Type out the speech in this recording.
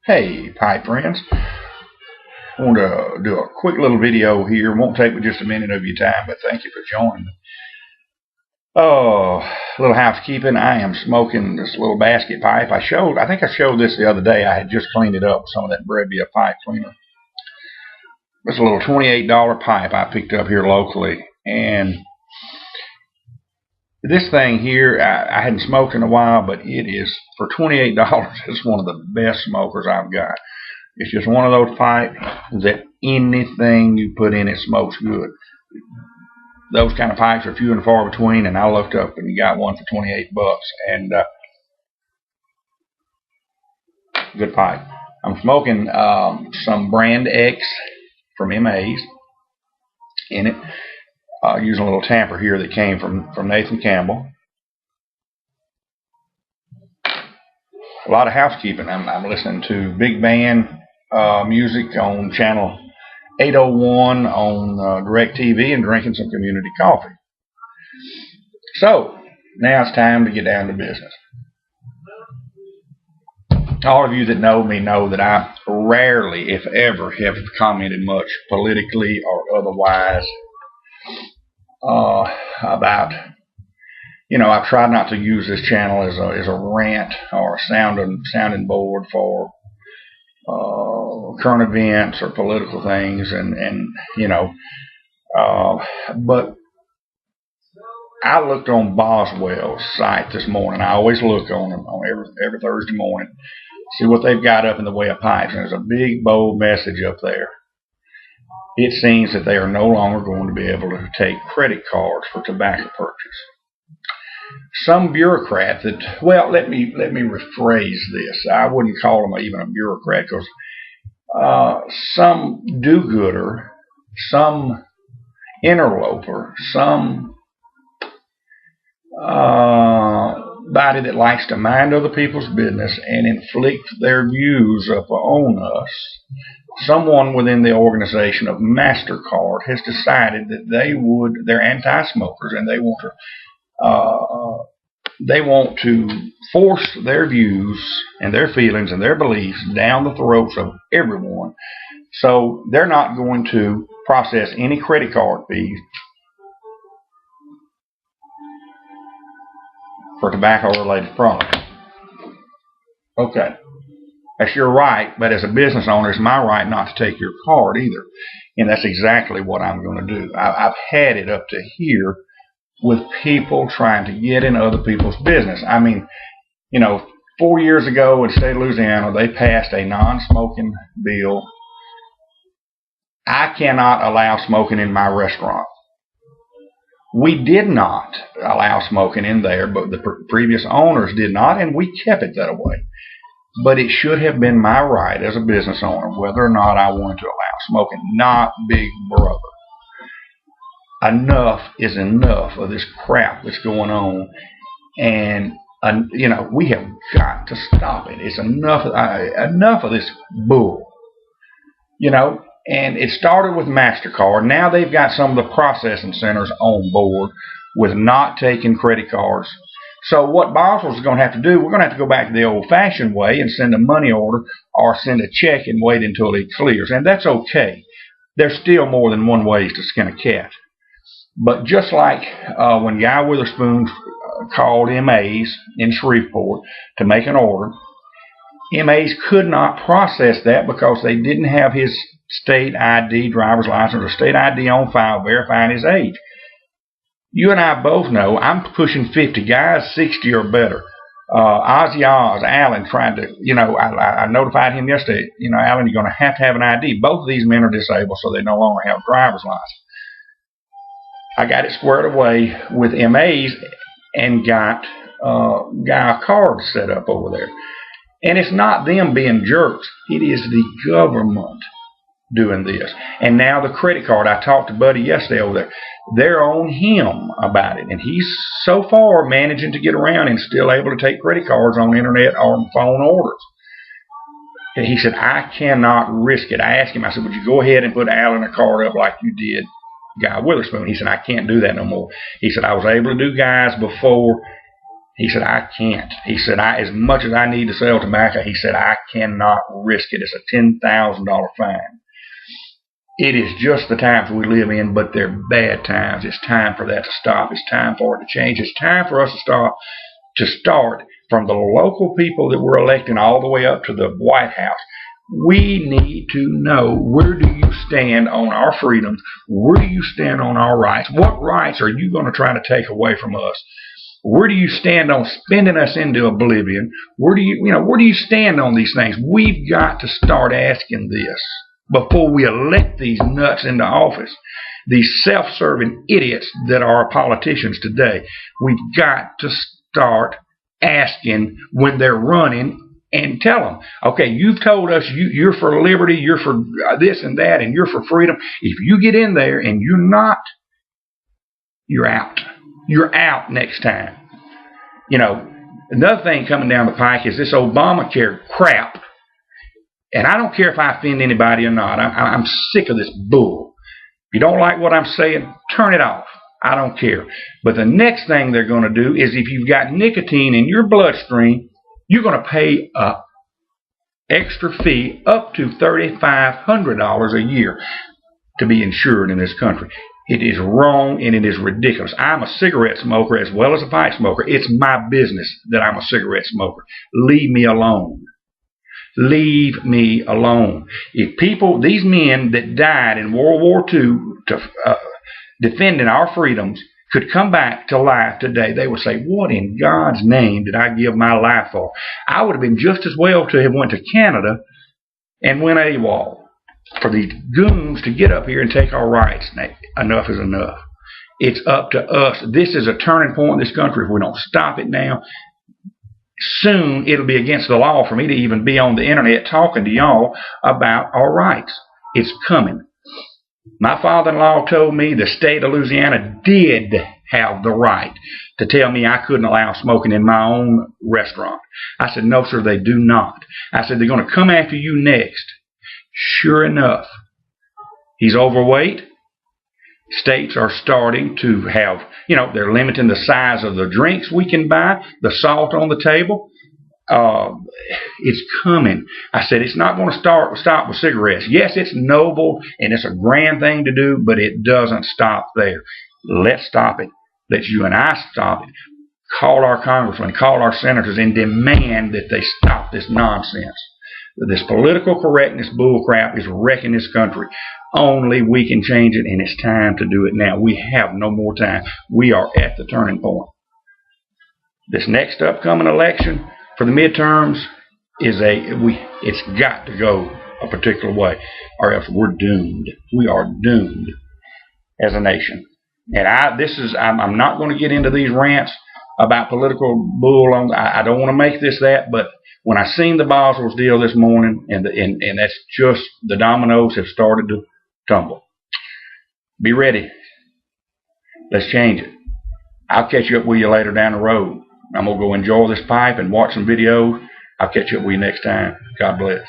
Hey, pipe friends. I want to do a quick little video here. It won't take but just a minute of your time, but thank you for joining me. Oh, a little housekeeping. I am smoking this little basket pipe. I think I showed this the other day. I had just cleaned it up with some of that Brevia pipe cleaner. It's a little $28 pipe I picked up here locally. And this thing here, I hadn't smoked in a while, but it is, for $28, it's one of the best smokers I've got. It's just one of those pipes that anything you put in it smokes good. Those kind of pipes are few and far between, and I looked up and you got one for 28 bucks. And good pipe. I'm smoking some Brand X from MA's in it. Using a little tamper here that came from Nathan Campbell. A lot of housekeeping. I'm listening to big band music on channel 801 on DirecTV and drinking some community coffee. So now it's time to get down to business. All of you that know me know that I rarely, if ever, have commented much politically or otherwise about, I've tried not to use this channel as a rant or a sounding board for current events or political things, but I looked on Boswell's site this morning. I always look on them on every Thursday morning, see what they've got up in the way of pipes, and there's a big bold message up there. It seems that they are no longer going to be able to take credit cards for tobacco purchase. Some bureaucrat that, well, let me rephrase this. I wouldn't call him even a bureaucrat, because some do-gooder, some interloper, some body that likes to mind other people's business and inflict their views upon us. Someone within the organization of MasterCard has decided that they're anti-smokers, and they want to force their views and their feelings and their beliefs down the throats of everyone. So they're not going to process any credit card fees for tobacco-related products. Okay. That's your right, but as a business owner, it's my right not to take your card either. And that's exactly what I'm going to do. I've had it up to here with people trying to get in other people's business. I mean, 4 years ago in the state of Louisiana, they passed a non-smoking bill. I cannot allow smoking in my restaurant. We did not allow smoking in there, but the previous owners did not, and we kept it that way. But it should have been my right as a business owner whether or not I wanted to allow smoking, not Big Brother. Enough is enough of this crap that's going on, and we have got to stop it. It's enough of this bull. And it started with MasterCard. Now they've got some of the processing centers on board with not taking credit cards. So what Boswell's going to have to do, we're going to have to go back to the old-fashioned way and send a money order or send a check and wait until it clears. And that's okay. There's still more than one way to skin a cat. But just like when Guy Witherspoon called MA's in Shreveport to make an order, MA's could not process that because they didn't have his state ID, driver's license, or state ID on file verifying his age. You and I both know I'm pushing 50. Guys 60 or better. Ozzy Oz, Alan tried to, I notified him yesterday, Alan, you're going to have an ID. Both of these men are disabled, so they no longer have a driver's license. I got it squared away with MA's and got a card set up over there. And it's not them being jerks. It is the government doing this. And now the credit card, I talked to Buddy yesterday over there. They're on him about it. And he's so far managing to get around and still able to take credit cards on internet or phone orders. And he said, I cannot risk it. I asked him, I said, would you go ahead and put Alan a card up like you did Guy Witherspoon? He said, I can't do that no more. He said, I was able to do Guy's before, He said, I can't. He said, as much as I need to sell tobacco, he said, I cannot risk it. It's a $10,000 fine. It is just the times we live in, but they're bad times. It's time for that to stop. It's time for it to change. It's time for us to start from the local people that we're electing all the way up to the White House. We need to know, where do you stand on our freedoms? Where do you stand on our rights? What rights are you going to try to take away from us? Where do you stand on spinning us into oblivion? Where do you stand on these things? We've got to start asking this before we elect these nuts into office. These self-serving idiots that are politicians today. We've got to start asking when they're running, and tell them, okay, you've told us you're for liberty, you're for this and that, and you're for freedom. If you get in there and you're not, you're out. You're out next time. You know, another thing coming down the pike is this Obamacare crap. And I don't care if I offend anybody or not. I'm sick of this bull. If you don't like what I'm saying, turn it off. I don't care. But the next thing they're going to do is, if you've got nicotine in your bloodstream, you're going to pay an extra fee up to $3,500 a year to be insured in this country. It is wrong and it is ridiculous. I'm a cigarette smoker as well as a pipe smoker. It's my business that I'm a cigarette smoker. Leave me alone. Leave me alone. If people, these men that died in World War II defending our freedoms, could come back to life today, they would say, what in God's name did I give my life for? I would have been just as well to have went to Canada and went AWOL for these goons to get up here and take our rights. Now, enough is enough. It's up to us. This is a turning point in this country. If we don't stop it now, soon it'll be against the law for me to even be on the internet talking to y'all about our rights. It's coming. My father-in-law told me the state of Louisiana did have the right to tell me I couldn't allow smoking in my own restaurant. I said, no, sir, they do not. I said, they're going to come after you next. Sure enough, he's overweight. States are starting to have, they're limiting the size of the drinks we can buy, the salt on the table. It's coming. I said, it's not going to stop with cigarettes. Yes, it's noble and it's a grand thing to do, but it doesn't stop there. Let's stop it. Let's you and I stop it. Call our congressmen, call our senators, and demand that they stop this nonsense. This political correctness bullcrap is wrecking this country. Only we can change it, and it's time to do it now. We have no more time. We are at the turning point. This next upcoming election for the midterms is it's got to go a particular way, or else we're doomed. We are doomed as a nation. And I'm not going to get into these rants about political bull. I don't want to make this that, but when I seen the Boswell's deal this morning, and that's just, the dominoes have started to tumble. Be ready. Let's change it. I'll catch you up with you later down the road. I'm going to go enjoy this pipe and watch some videos. I'll catch you up with you next time. God bless.